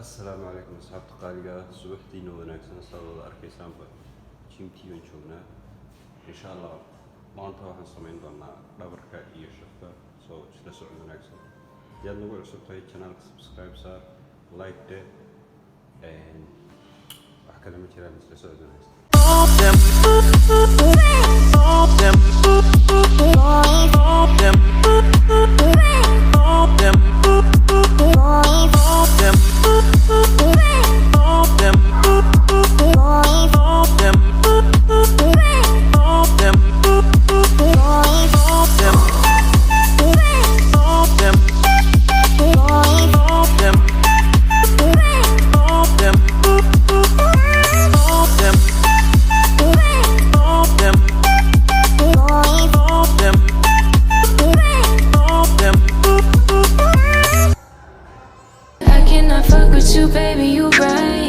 Assalaamu calaykum asxaabta qaaliga ah subaxdiina wanaagsan saad wada arkaysaanba jimtii baan joognaa insha allah maanta waxaan samayn doonaa dhabarka iyo shafka soo isla socod wanaagsan haddii aad nagu cusub tahay channelka subscribe saar like de wax kale ma jiraan isla socod wanaagsan You baby, you right.